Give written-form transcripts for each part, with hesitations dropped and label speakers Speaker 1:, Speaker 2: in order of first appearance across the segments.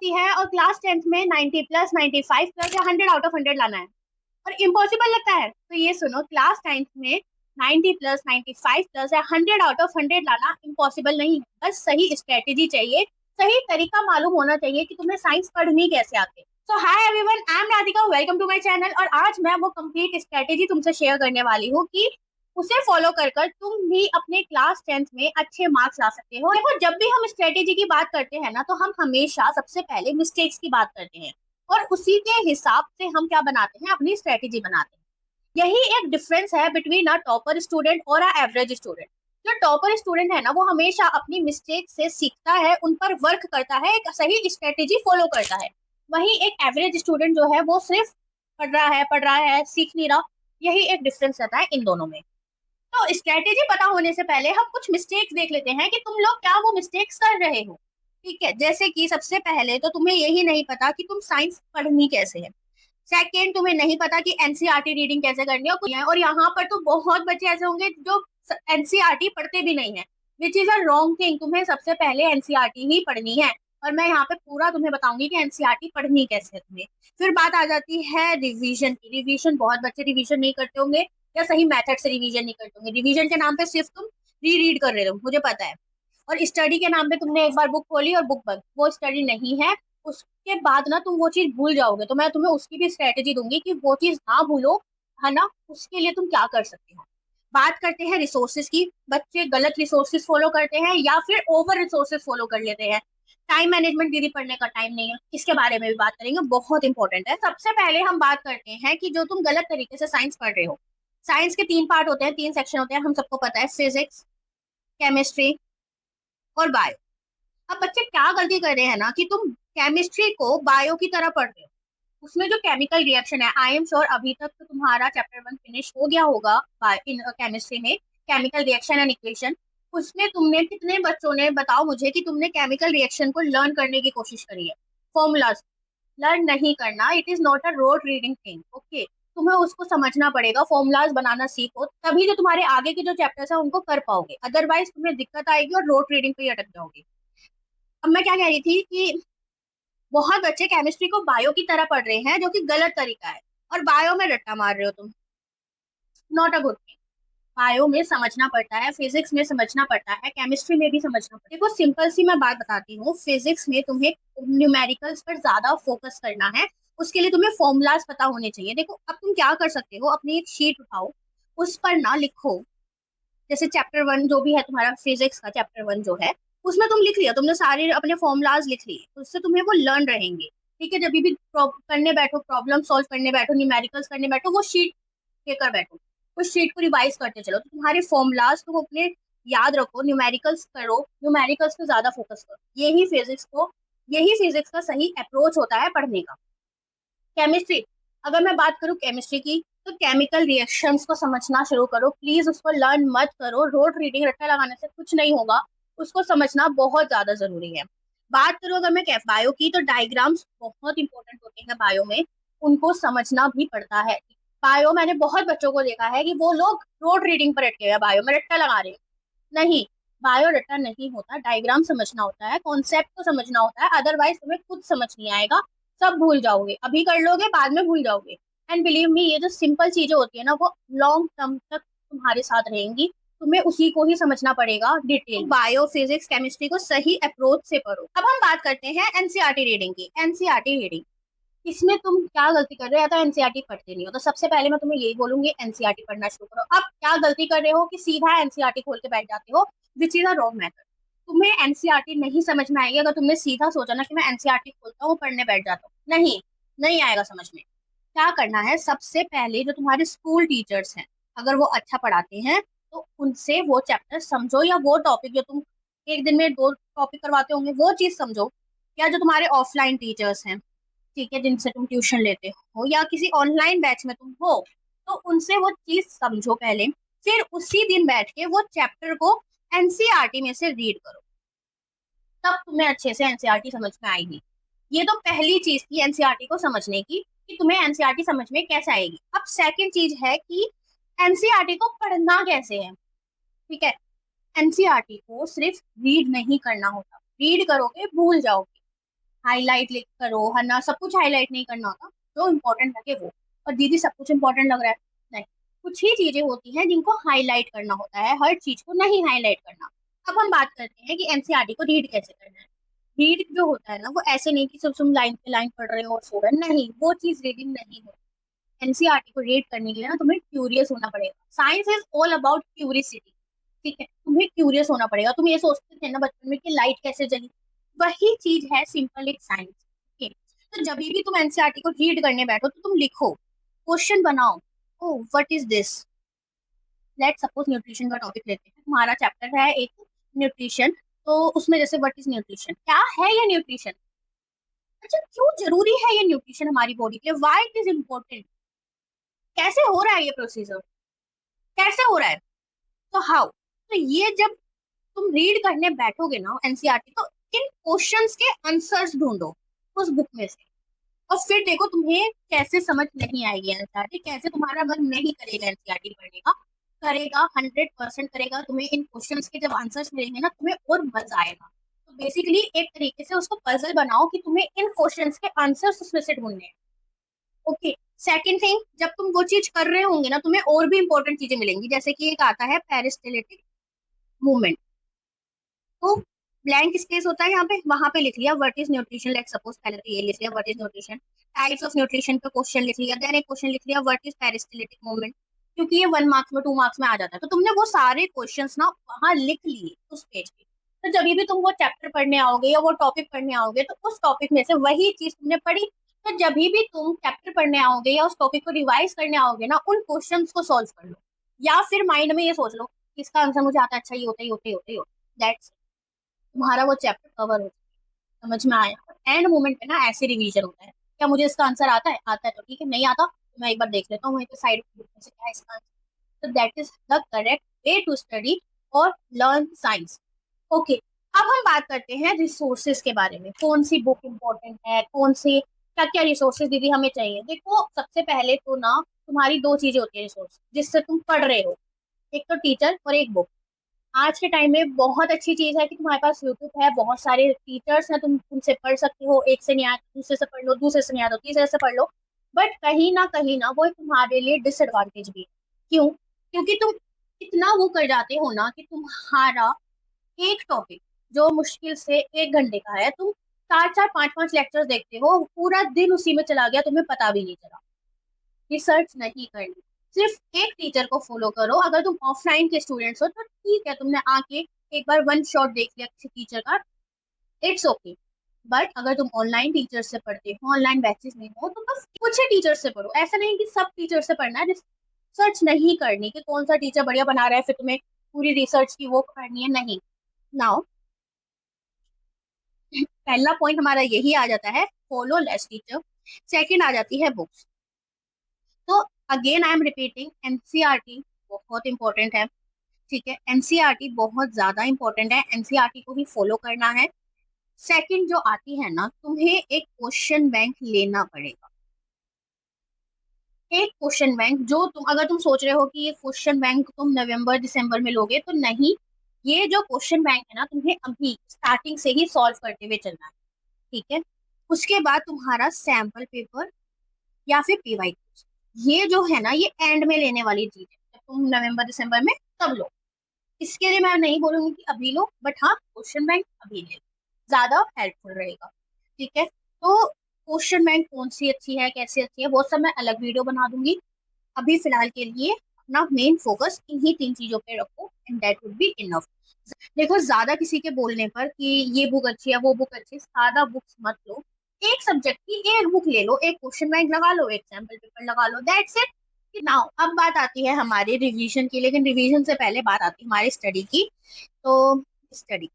Speaker 1: लगती है और क्लास 10th में 90 प्लस 95 प्लस या 100 आउट ऑफ 100 लाना है और इम्पॉसिबल लगता है। तो ये सुनो, क्लास 10th में 90 प्लस 95 प्लस या 100 आउट ऑफ 100 लाना इम्पॉसिबल नहीं है। बस सही स्ट्रेटेजी चाहिए, सही तरीका मालूम होना चाहिए कि तुम्हें साइंस पढ़नी कैसे आती है। So hi everyone, I am Radhika, welcome to my channel. और आज मैं वो कंप्लीट स्ट्रेटेजी तुमसे शेयर करने वाली हूँ कि उसे फॉलो कर कर तुम भी अपने क्लास 10th में अच्छे मार्क्स ला सकते हो। देखो, जब भी हम स्ट्रेटेजी की बात करते हैं ना, तो हम हमेशा सबसे पहले मिस्टेक्स की बात करते हैं और उसी के हिसाब से हम क्या बनाते हैं, अपनी स्ट्रेटेजी बनाते हैं। यही एक डिफरेंस है बिटवीन अ टॉपर स्टूडेंट और अ एवरेज स्टूडेंट। जो टॉपर स्टूडेंट है ना, वो हमेशा अपनी मिस्टेक से सीखता है, उन पर वर्क करता है, एक सही स्ट्रेटेजी फॉलो करता है। वहीं एक एवरेज स्टूडेंट जो है वो सिर्फ पढ़ रहा है, सीख नहीं रहा। यही एक डिफरेंस रहता है इन दोनों में। तो स्ट्रेटेजी पता होने से पहले हम कुछ मिस्टेक्स देख लेते हैं कि तुम लोग क्या वो मिस्टेक्स कर रहे हो। ठीक है, जैसे कि सबसे पहले तो तुम्हें यही नहीं पता कि तुम साइंस पढ़नी कैसे है। सेकेंड, तुम्हें नहीं पता कि एनसीईआरटी रीडिंग कैसे करनी है। और यहाँ पर तो बहुत बच्चे ऐसे होंगे जो एनसीईआरटी पढ़ते भी नहीं है, which is a wrong thing. तुम्हें सबसे पहले एनसीईआरटी ही पढ़नी है और मैं यहाँ पे पूरा तुम्हें बताऊंगी कि एनसीईआरटी पढ़नी कैसे है तुम्हें। फिर बात आ जाती है रिवीजन की। रिवीजन, बहुत बच्चे रिवीजन नहीं करते होंगे या सही मेथड से रिवीजन नहीं करते होंगे। रिवीजन के नाम पे सिर्फ तुम री रीड कर रहे हो, मुझे पता है। और स्टडी के नाम पे तुमने एक बार बुक खोली और बुक बंद, वो स्टडी नहीं है। उसके बाद ना तुम वो चीज भूल जाओगे, तो मैं तुम्हें उसकी भी स्ट्रेटेजी दूंगी कि वो चीज ना भूलो, है ना। उसके लिए तुम क्या कर सकते हो। बात करते हैं रिसोर्सेज की। बच्चे गलत रिसोर्सेज फॉलो करते हैं या फिर ओवर रिसोर्सेज फॉलो कर लेते हैं। टाइम मैनेजमेंट, दीदी पढ़ने का टाइम नहीं है, इसके बारे में भी बात करेंगे, बहुत इंपॉर्टेंट है। सबसे पहले हम बात करते हैं कि जो तुम गलत तरीके से साइंस पढ़ रहे हो। साइंस के तीन पार्ट होते हैं, तीन सेक्शन होते हैं, हम सबको पता है, फिजिक्स, केमिस्ट्री और बायो। अब बच्चे क्या गलती कर रहे हैं ना कि तुम केमिस्ट्री को बायो की तरह पढ़ रहे हो। उसमें जो केमिकल रिएक्शन है, आई एम श्योर अभी तक तो तुम्हारा चैप्टर 1 फिनिश हो गया होगा इन केमिस्ट्री में, केमिकल रिएक्शन एंड इक्वेशन। उसमें तुमने, कितने बच्चों ने, बताओ मुझे, कि तुमने केमिकल रिएक्शन को लर्न करने की कोशिश करी है। फॉर्मूलाज लर्न नहीं करना, it is not a road reading thing, okay. तुम्हें उसको समझना पड़ेगा, फॉर्मूलाज बनाना सीखो, तभी जो तुम्हारे आगे के जो चैप्टर्स है उनको कर पाओगे। अदरवाइज तुम्हें दिक्कत आएगी और रोड रीडिंग पे ही अटक जाओगे। अब मैं क्या कह रही थी कि बहुत बच्चे केमिस्ट्री को बायो की तरह पढ़ रहे हैं, जो कि गलत तरीका है। और बायो में रट्टा मार रहे हो तुम, not a good thing. Bio में समझना पड़ता है, फिजिक्स में समझना पड़ता है, केमिस्ट्री में भी समझना पड़ता है। देखो, सिंपल सी मैं बात बताती हूँ। फिजिक्स में तुम्हें न्यूमेरिकल्स पर ज्यादा फोकस करना है, उसके लिए तुम्हें फॉर्मूलाज पता होने चाहिए। देखो, अब तुम क्या कर सकते हो, अपनी एक शीट उठाओ, उस पर ना लिखो। जैसे चैप्टर 1 जो भी है तुम्हारा, फिजिक्स का चैप्टर 1 जो है, उसमें तुम लिख लिया, तुमने सारे अपने फॉर्मूलाज लिख लिए, उससे तुम्हें वो लर्न रहेंगे। ठीक है, जब भी करने बैठो, प्रॉब्लम सॉल्व करने बैठो, न्यूमेरिकल्स करने बैठो, वो शीट लेकर बैठो, उस शीट को रिवाइज करते चलो। तो तुम्हारे फॉर्मूलाज तुम अपने याद रखो, न्यूमेरिकल्स करो, न्यूमेरिकल्स पे ज्यादा फोकस करो। यही फिजिक्स का सही अप्रोच होता है पढ़ने का। केमिस्ट्री, अगर मैं बात करूँ केमिस्ट्री की, तो केमिकल रिएक्शंस को समझना शुरू करो प्लीज। उसको लर्न मत करो, रोड रीडिंग रट्टा लगाने से कुछ नहीं होगा, उसको समझना बहुत ज्यादा जरूरी है। बात करूँ अगर मैं बायो की, तो डायग्राम्स बहुत इंपॉर्टेंट होते हैं बायो में, उनको समझना भी पड़ता है। बायो, मैंने बहुत बच्चों को देखा है कि वो लोग रोड रीडिंग पर अटके हुए हैं, बायो में रट्टा लगा रहे हैं। नहीं, बायो रट्टा नहीं होता, डायग्राम समझना होता है, कॉन्सेप्ट को समझना होता है, अदरवाइज तुम्हें खुद समझ नहीं आएगा, सब भूल जाओगे। अभी कर लोगे, बाद में भूल जाओगे। एंड बिलीव मी, ये जो सिंपल चीजें होती है ना, वो लॉन्ग टर्म तक तुम्हारे साथ रहेंगी। तुम्हें उसी को ही समझना पड़ेगा डिटेल। बायो, फिजिक्स, केमिस्ट्री को सही अप्रोच से पढ़ो। अब हम बात करते हैं एनसीईआरटी रीडिंग की। एनसीईआरटी रीडिंग, इसमें तुम क्या गलती कर रहे हो, या तो एनसीईआरटी पढ़ते नहीं हो। तो सबसे पहले मैं तुम्हें यही बोलूंगी, एनसीईआरटी पढ़ना शुरू करो। अब क्या गलती कर रहे हो कि सीधा एनसीईआरटी खोल के बैठ जाते हो, which is a wrong method. तुम्हें एनसीईआरटी नहीं समझ में आएगी अगर तुमने सीधा सोचा ना कि मैं एनसीईआरटी खोलता हूँ, पढ़ने बैठ जाता हूँ। नहीं, नहीं आएगा समझ में। क्या करना है, सबसे पहले जो तुम्हारे स्कूल टीचर्स हैं, अगर वो अच्छा पढ़ाते हैं, तो उनसे वो चैप्टर समझो, या वो टॉपिक जो तुम एक दिन में 2 टॉपिक करवाते होंगे, वो चीज समझो। या जो तुम्हारे ऑफलाइन टीचर्स हैं, ठीक है, जिनसे तुम ट्यूशन लेते हो, या किसी ऑनलाइन बैच में तुम हो, तो उनसे वो चीज समझो पहले। फिर उसी दिन बैठ के वो चैप्टर को एनसीईआरटी में से रीड करो, तब तुम्हें अच्छे से एनसीईआरटी समझ में आएगी। ये तो पहली चीज थी एनसीईआरटी को समझने की, कि तुम्हें एनसीईआरटी समझ में कैसे आएगी। अब सेकंड चीज है कि एनसीईआरटी को पढ़ना कैसे है। ठीक है, एनसीईआरटी को सिर्फ रीड नहीं करना होता, रीड करोगे भूल जाओगे। हाईलाइट करो है ना, सब कुछ हाईलाइट नहीं करना होता, जो इम्पोर्टेंट लगे वो। और दीदी सब कुछ इम्पोर्टेंट लग रहा है, नहीं, कुछ ही चीजें होती हैं जिनको हाईलाइट करना होता है, हर चीज को नहीं हाईलाइट करना। अब हम बात करते हैं कि एनसीईआरटी को रीड कैसे करना है। रीड जो होता है ना, वो ऐसे नहीं कि सिर्फ तुम लाइन पे लाइन पढ़ रहे हो और सो रहे हो, नहीं, वो चीज रीडिंग नहीं होती। एनसीईआरटी को रीड करने के लिए ना तुम्हें क्यूरियस होना पड़ेगा। Science is all about curiosity. ठीक है, तुम्हें क्यूरियस होना पड़ेगा। तुम ये सोचते थे ना बचपन में कि लाइट कैसे जली, वही चीज है सिंपल एक साइंस। ठीक है, तो जब भी तुम एनसीईआरटी को रीड करने बैठो तो तुम लिखो, क्वेश्चन बनाओ। Oh what is this. Let suppose nutrition का टॉपिक लेते हैं, तुम्हारा चैप्टर है एक न्यूट्रिशन, तो उसमें जैसे व्हाट इज न्यूट्रिशन, क्या है ये न्यूट्रिशन, अच्छा क्यों जरूरी है ये न्यूट्रिशन हमारी बॉडी के लिए, व्हाई इट इज इम्पोर्टेंट, कैसे हो रहा है ये प्रोसीजर, कैसे हो रहा है, तो हाउ। तो ये जब तुम रीड करने बैठोगे ना एनसीईआरटी, तो इन क्वेश्चंस के आंसर्स ढूंढो उस बुक में से, और फिर देखो तुम्हें कैसे समझ नहीं आएगी एनसीईआरटी, कैसे तुम्हारा मन नहीं करेगा एनसीईआरटी पढ़ने का। करेगा, 100% करेगा। तुम्हें इन क्वेश्चंस के जब आंसर्स मिलेंगे ना, तुम्हें और मजा आएगा। तो बेसिकली एक तरीके से उसको पजल बनाओ कि तुम्हें इन क्वेश्चंस के आंसर्स उसमें से ढूंढने हैं। ओके, सेकंड थिंग, जब तुम वो चीज कर रहे होंगे ना, तुम्हें और भी इंपॉर्टेंट चीजें मिलेंगी, जैसे कि एक आता है पेरिस्टेलिटिक मूवमेंट। तो ब्लैंक स्पेस होता है यहाँ पे, वहां पे लिख लिया what is nutrition, like suppose पहले तो ये लिख लिया what is nutrition, types of nutrition पे क्वेश्चन लिख लिया, देन एक क्वेश्चन लिख लिया व्हाट इज पेरिस्टेलिटिक मूवमेंट, क्योंकि ये 1 मार्क्स में 2 मार्क्स में आ जाता है। तो तुमने वो सारे क्वेश्चंस ना वहां लिख लिए उस पेज पे। तो जब भी तुम वो चैप्टर पढ़ने आओगे या वो टॉपिक पढ़ने आओगे, तो उस टॉपिक में से वही चीज तुमने पढ़ी। तो जब भी तुम चैप्टर पढ़ने आओगे या उस टॉपिक को रिवाइज करने आओगे ना, उन क्वेश्चंस को सॉल्व कर लो, या फिर माइंड में ये सोच लो कि इसका आंसर मुझे आता है, अच्छा ये होता ही होता ही होता ही होता, दैट्स, तुम्हारा वो चैप्टर कवर हो, समझ में आया। एंड मोमेंट पे ना ऐसे रिवीजन होता है, क्या मुझे इसका आंसर आता है, आता है तो ठीक है, नहीं आता तो मैं एक बार देख लेता हूँ वहीं पे साइड में से क्या है इसका आंसर। तो that is the correct way to study और लर्न साइंस। ओके, अब हम बात करते हैं रिसोर्सेज के बारे में, कौन सी बुक इंपॉर्टेंट है, कौन सी, क्या क्या रिसोर्सेज दीदी हमें चाहिए। देखो सबसे पहले तो ना तुम्हारी दो चीजें होती है रिसोर्स जिससे तुम पढ़ रहे हो, एक तो टीचर और एक बुक। आज के टाइम में बहुत अच्छी चीज है कि तुम्हारे पास यूट्यूब है, बहुत सारे टीचर्स हैं, तुम उनसे पढ़ सकते हो, एक से नहीं आया तो दूसरे से पढ़ लो, दूसरे से नहीं आया तो तीसरे से पढ़ लो। बट कहीं ना वो तुम्हारे लिए डिसएडवांटेज भी है। क्यों? क्योंकि तुम इतना वो कर जाते हो ना कि तुम्हारा एक टॉपिक जो मुश्किल से 1 घंटे का है, तुम 4 4 5 5 लेक्चर देखते हो, पूरा दिन उसी में चला गया, तुम्हें पता भी नहीं चला। रिसर्च नहीं करनी, सिर्फ एक टीचर को फॉलो करो। अगर तुम ऑफलाइन के स्टूडेंट्स हो तो ठीक है, तुमने आके एक बार वन शॉट देख लिया किसी टीचर का, इट्स ओके। बट अगर तुम ऑनलाइन टीचर से पढ़ते हो, ऑनलाइन बैचेस में हो, तो बस कुछ ही टीचर से पढ़ो, ऐसा नहीं कि सब टीचर से पढ़ना है। रिसर्च नहीं करनी कि कौन सा टीचर बढ़िया बना रहा है फिर तुम्हें पूरी रिसर्च की वो करनी है, नहीं। नाउ पहला पॉइंट हमारा यही आ जाता है, फॉलो लेस टीचर। सेकंड आ जाती है बुक्स। तो again I am repeating, NCERT बहुत इंपॉर्टेंट है। ठीक है, एनसीईआरटी बहुत ज्यादा इंपॉर्टेंट है, एनसीईआरटी को ही फॉलो करना है। सेकंड जो आती है ना, तुम्हें एक क्वेश्चन बैंक लेना पड़ेगा। एक क्वेश्चन बैंक जो तुम, अगर तुम सोच रहे हो कि ये क्वेश्चन बैंक तुम नवंबर दिसंबर में लोगे, तो नहीं, ये जो क्वेश्चन बैंक है ना, तुम्हें अभी स्टार्टिंग से ही सॉल्व करते हुए चलना है। ठीक है, उसके बाद तुम्हारा सैंपल पेपर या फिर पीवाई, ये जो है ना, ये एंड में लेने वाली चीज है, जब तुम नवंबर दिसंबर में तब लो। इसके लिए मैं नहीं बोलूंगी कि अभी लो, बट हाँ क्वेश्चन बैंक अभी ले लो, ज्यादा हेल्पफुल रहेगा। ठीक है, तो क्वेश्चन बैंक कौन सी अच्छी है, कैसे अच्छी है, वो सब मैं अलग वीडियो बना दूंगी। अभी फिलहाल के लिए अपना मेन फोकस इन्हीं 3 चीजों पे रखो, and that would be enough. देखो ज्यादा किसी के बोलने पर कि ये बुक अच्छी है वो बुक अच्छी है, ज्यादा बुक्स मत लो। एक सब्जेक्ट की एक बुक ले लो, एक क्वेश्चन बैंक लगा लो, एक सैम्पल पेपर लगा लो, दैट्स इट। नाउ अब बात आती है हमारे रिवीजन की, लेकिन रिवीजन से पहले बात आती है हमारी स्टडी की। तो स्टडी,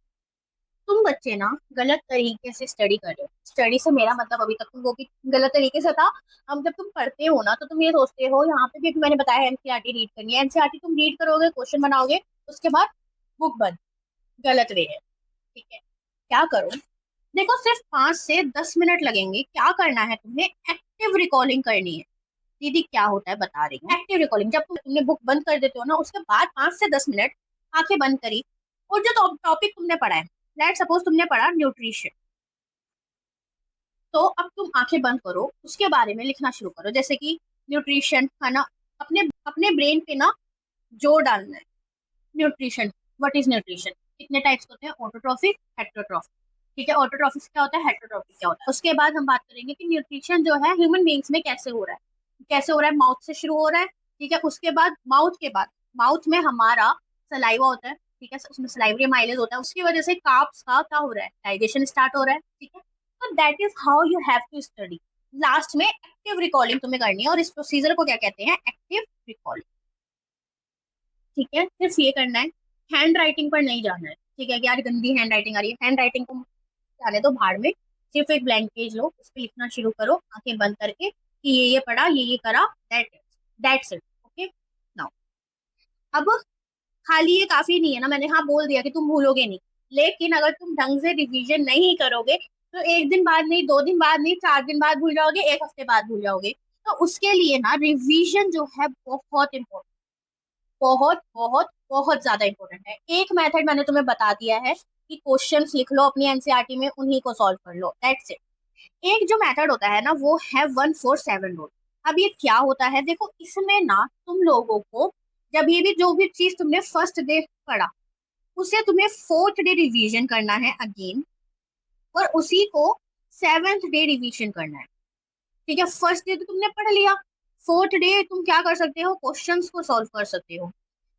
Speaker 1: तुम बच्चे ना गलत तरीके से स्टडी कर रहे हो। स्टडी से मेरा मतलब अभी तक तुम वो भी गलत तरीके से था। अब जब तुम पढ़ते हो ना, तो तुम ये सोचते हो, यहाँ पे भी मैंने बताया एनसीईआरटी रीड करनी है, एनसीईआरटी तुम रीड करोगे, क्वेश्चन बनाओगे, उसके बाद बुक बंद, गलत वे है। ठीक है, क्या करो, देखो सिर्फ 5 से 10 मिनट लगेंगे, क्या करना है तुम्हें, एक्टिव रिकॉर्डिंग करनी है। दीदी क्या होता है बता रही हूँ, एक्टिव रिकॉर्डिंग, जब तुमने बुक बंद कर देते हो ना, उसके बाद 5 से 10 मिनट आंखें बंद करी, और जो टॉपिक तुमने पढ़ा है, लेट सपोज तुमने पढ़ा न्यूट्रिशन, तो अब तुम आंखें बंद करो, उसके बारे में लिखना शुरू करो, जैसे कि न्यूट्रिशन, खाना, अपने अपने ब्रेन पे ना जोर डालना है। न्यूट्रिशन, व्हाट इज न्यूट्रिशन, कितने टाइप्स होते हैं, ऑटोट्रॉफिक, हेट्रोट्रॉफिक। ठीक है, ऑटोट्रॉफिक क्या होता है, हेट्रोट्रॉफिक क्या होता है। उसके बाद हम बात करेंगे कि न्यूट्रिशन जो है ह्यूमन बींग्स में कैसे हो रहा है, कैसे हो रहा है, माउथ से शुरू हो रहा है। ठीक है, उसके बाद माउथ के बाद, माउथ में हमारा सलाइवा होता है। ठीक है, उसमें सलाइवरी माइलेज होता है, उसकी वजह से कार्ब्स का क्या हो रहा है, डाइजेशन स्टार्ट हो रहा है। ठीक है, तो that is how you have to study. Last में एक्टिव रिकॉर्डिंग तुम्हें करनी है, और इस प्रोसीजर को क्या कहते हैं, एक्टिव रिकॉर्डिंग। ठीक है, सिर्फ ये करना है, हैंड राइटिंग पर नहीं जाना है। ठीक है, कि यार गंदी हैंड राइटिंग आ रही है, हैंड राइटिंग को जाने दो भाड़ में। सिर्फ एक ब्लैंक पेज लो, उस पर लिखना शुरू करो आंखें बंद करके कि ये पढ़ा, ये करा, दैट्स इट। ओके, नाउ अब खाली ये काफी नहीं है ना, मैंने हाँ बोल दिया कि तुम भूलोगे नहीं, लेकिन अगर तुम ढंग से रिवीजन नहीं करोगे तो एक दिन बाद नहीं, 2 दिन बाद नहीं, 4 दिन बाद भूल जाओगे, एक हफ्ते बाद भूल जाओगे। तो उसके लिए ना रिवीजन जो है बहुत इंपॉर्टेंट, बहुत बहुत बहुत ज्यादा इंपॉर्टेंट है। एक मेथड मैंने तुम्हें बता दिया है कि क्वेश्चंस लिख लो अपनी एनसीईआरटी में, उन्हीं को सॉल्व कर लो, दैट्स इट। एक जो मेथड होता है ना, वो है 147 रूल। अब ये क्या होता है, देखो इसमें ना तुम लोगों को, जब ये भी जो भी चीज तुमने फर्स्ट डे पढ़ा, उसे तुम्हें फोर्थ डे रिवीजन करना है अगेन, और उसी को सेवेंथ डे रिवीजन करना है। ठीक है, फर्स्ट डे तो तुमने पढ़ लिया, फोर्थ डे तुम क्या कर सकते हो, क्वेश्चंस को सॉल्व कर सकते हो।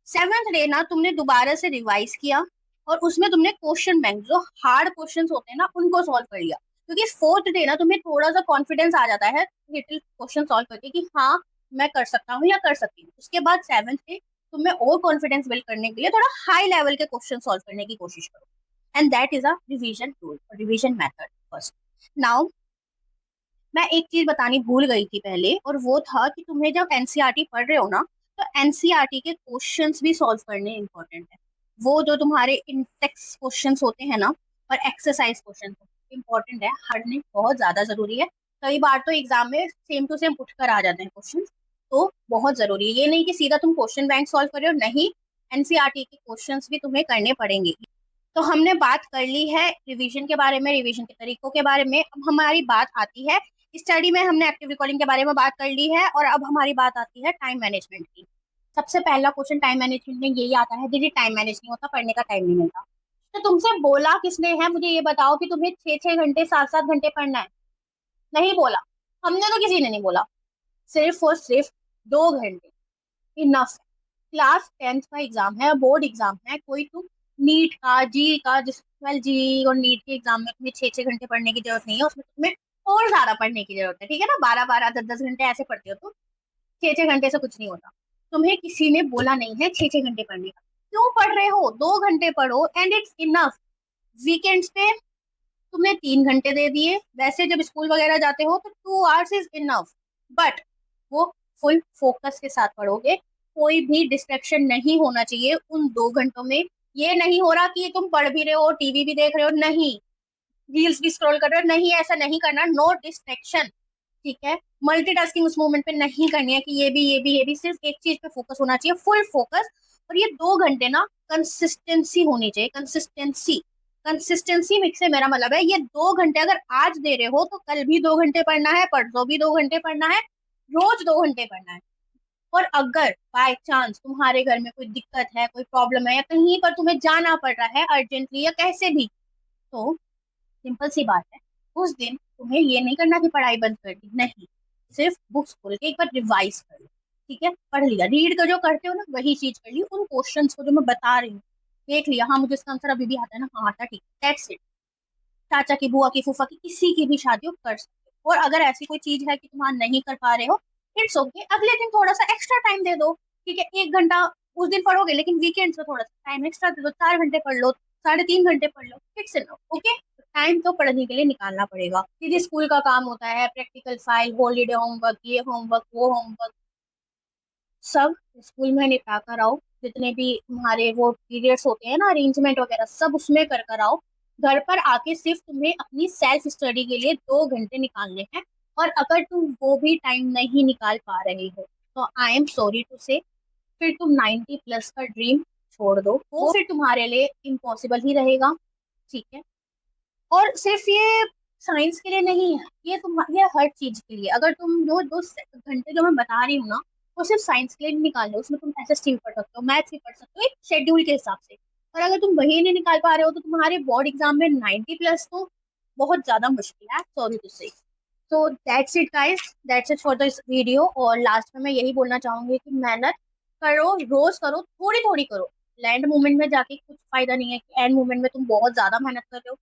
Speaker 1: सेवेंथ डे ना तुमने दोबारा से रिवाइज किया, और उसमें तुमने क्वेश्चन बैंक जो हार्ड क्वेश्चन होते हैं ना, उनको सॉल्व कर लिया। क्योंकि फोर्थ डे ना तुम्हें थोड़ा सा कॉन्फिडेंस आ जाता है लिटिल क्वेश्चन सॉल्व करके कि हाँ मैं कर सकता हूँ या कर सकती हूँ। उसके बाद सेवेंथ डे तुम्हें और कॉन्फिडेंस बिल्ड करने के लिए थोड़ा हाई लेवल के क्वेश्चन सॉल्व करने की कोशिश करो। And that is a revision tool, revision method first. Now मैं एक चीज बतानी भूल गई थी पहले, और वो था कि तुम्हें जब एनसीईआरटी पढ़ रहे हो ना, तो एनसीईआरटी के क्वेश्चंस भी सॉल्व करने इंपॉर्टेंट है। वो जो तुम्हारे इन टेक्स्ट क्वेश्चंस होते हैं ना, और एक्सरसाइज क्वेश्चन इंपॉर्टेंट है, पढ़ने बहुत ज्यादा जरूरी है। कई बार तो एग्जाम में सेम टू सेम उठकर आ जाते हैं क्वेश्चन, तो बहुत जरूरी है। ये नहीं कि सीधा तुम क्वेश्चन बैंक सॉल्व कर रहे हो, नहीं, एनसीईआरटी के क्वेश्चंस भी तुम्हें करने पड़ेंगे। तो हमने बात कर ली है रिवीजन के बारे में, रिवीजन के तरीकों के बारे में। अब हमारी बात आती है स्टडी में, हमने एक्टिव रिकॉर्डिंग के बारे में बात कर ली है, और अब हमारी बात आती है टाइम मैनेजमेंट की। सबसे पहला क्वेश्चन टाइम मैनेजमेंट में यही आता है, दीदी टाइम मैनेज नहीं होता, पढ़ने का टाइम नहीं मिलता। तो तुमसे बोला किसने है, मुझे ये बताओ कि तुम्हें 6 6 घंटे 7 7 घंटे पढ़ना है? नहीं बोला, हमने तो किसी ने नहीं बोला। सिर्फ और सिर्फ 2 घंटे इनफ। क्लास 10th का एग्जाम है, बोर्ड एग्जाम है, कोई तुम नीट का, जी का, जिस 12 जी और नीट के एग्जाम में तुम्हें 6 6 घंटे पढ़ने की जरूरत नहीं है, उसमें तुम्हें और ज्यादा पढ़ने की जरूरत है। ठीक है ना, 12 12 10 10 घंटे ऐसे पढ़ते हो तुम, 6 6 घंटे से कुछ नहीं होता। तुम्हें किसी ने बोला नहीं है 6 6 घंटे पढ़ने का। क्यों पढ़ रहे हो, 2 घंटे पढ़ो एंड इट्स इनफ। वीकेंड्स पे तुमने 3 घंटे दे दिए, वैसे जब स्कूल वगैरह जाते हो तो 2 आवर्स इज इनफ, बट वो फुल फोकस के साथ पढ़ोगे। कोई भी डिस्ट्रैक्शन नहीं होना चाहिए उन 2 घंटों में। ये नहीं हो रहा कि तुम पढ़ भी रहे हो, टीवी भी देख रहे हो, नहीं, रील्स भी स्क्रॉल कर रहे हो, नहीं, ऐसा नहीं करना, नो डिस्ट्रैक्शन। ठीक है, मल्टीटास्किंग उस मोमेंट पे नहीं करनी है कि ये भी, सिर्फ एक चीज पे फोकस होना चाहिए, फुल फोकस। और ये 2 घंटे ना कंसिस्टेंसी होनी चाहिए, कंसिस्टेंसी। कंसिस्टेंसी से मेरा मतलब है, ये 2 घंटे अगर आज दे रहे हो तो कल भी 2 घंटे पढ़ना है, परसों भी 2 घंटे पढ़ना है, रोज 2 घंटे पढ़ना है। और अगर बाय चांस तुम्हारे घर में कोई दिक्कत है, कोई प्रॉब्लम है, या कहीं पर तुम्हें जाना पड़ रहा है अर्जेंटली या कैसे भी, तो सिंपल सी बात है, उस दिन तुम्हें ये नहीं करना कि पढ़ाई बंद कर दी, नहीं, सिर्फ बुक्स खोल के एक बार रिवाइज कर लो। ठीक है, पढ़ लिया, रीड का जो करते हो ना वही चीज कर ली, उन क्वेश्चंस को जो मैं बता रही हूँ देख लिया, हाँ मुझे इसका आंसर अभी भी आता है ना, हाँ आता है, ठीक, दैट्स इट। चाचा की, बुआ की, फूफा की, किसी की भी शादी हो कर सकते हो। और अगर ऐसी कोई चीज है कि तुम हाँ नहीं कर पा रहे हो, इट्स ओके, अगले दिन थोड़ा सा एक्स्ट्रा टाइम दे दो। ठीक है, 1 घंटा उस दिन पढ़ोगे, लेकिन वीकेंड में थोड़ा सा टाइम एक्स्ट्रा दे दो, 4 घंटे पढ़ लो, 3.5 घंटे पढ़ लो, इट्स इनफ। ओके, टाइम तो पढ़ने के लिए निकालना पड़ेगा, क्योंकि स्कूल का काम होता है, प्रैक्टिकल फाइल, हॉलीडे होमवर्क, ये होमवर्क, वो होमवर्क, सब स्कूल में निपटा कर आओ। जितने भी तुम्हारे वो पीरियड्स होते हैं ना, अरेंजमेंट वगैरह, सब उसमें कर कर आओ। घर पर आके सिर्फ तुम्हें अपनी सेल्फ स्टडी के लिए 2 घंटे निकालने हैं। और अगर तुम वो भी टाइम नहीं निकाल पा रहे हो, तो आई एम सॉरी टू से, फिर तुम 90+ का ड्रीम छोड़ दो, वो फिर तुम्हारे लिए इम्पॉसिबल ही रहेगा। ठीक है, और सिर्फ ये साइंस के लिए नहीं है, ये हर चीज के लिए। अगर तुम जो 2 घंटे जो मैं बता रही हूँ ना, वो सिर्फ साइंस के लिए नहीं निकाल रहे हो, उसमें तुम एसएसटी भी पढ़ सकते हो, मैथ्स भी पढ़ सकते हो, एक शेड्यूल के हिसाब से। और अगर तुम वही नहीं निकाल पा रहे हो तो तुम्हारे बोर्ड एग्जाम में 90 प्लस तो बहुत ज्यादा मुश्किल है, सॉरी टू से। तो that's it guys, that's it for this video. और लास्ट में मैं यही बोलना चाहूंगी कि मेहनत करो, रोज करो, थोड़ी थोड़ी करो। लैंड मूवमेंट में जाके कुछ फायदा नहीं है कि एंड मूवमेंट में तुम बहुत ज्यादा मेहनत कर रहे हो।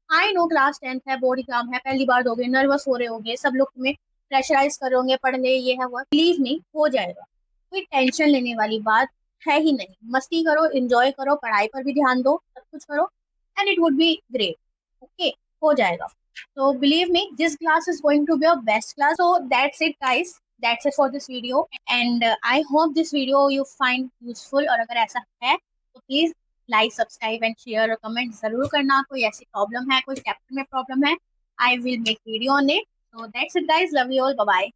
Speaker 1: आई नो क्लास 10th है, बोर्ड एग्जाम है, पहली बार दोगे, नर्वस हो रहे होगे, सब लोग तुम्हें प्रेशराइज कर रहे होंगे, पढ़ ले, ये है वो। बिलीव मी, हो जाएगा। कोई टेंशन लेने वाली बात है ही नहीं। मस्ती करो, एंजॉय करो, पढ़ाई पर भी ध्यान दो, सब कुछ करो, and it would be great. Okay, हो जाएगा। So believe me, this class is going to be a best class. So that's it, guys. That's it for this video. And I hope this video you find useful. और अगर ऐसा है तो please like, subscribe and share और comment जरूर करना। कोई ऐसी प्रॉब्लम है, कोई चैप्टर में प्रॉब्लम है, I will make video on it. So that's it, guys. Love you all. Bye bye.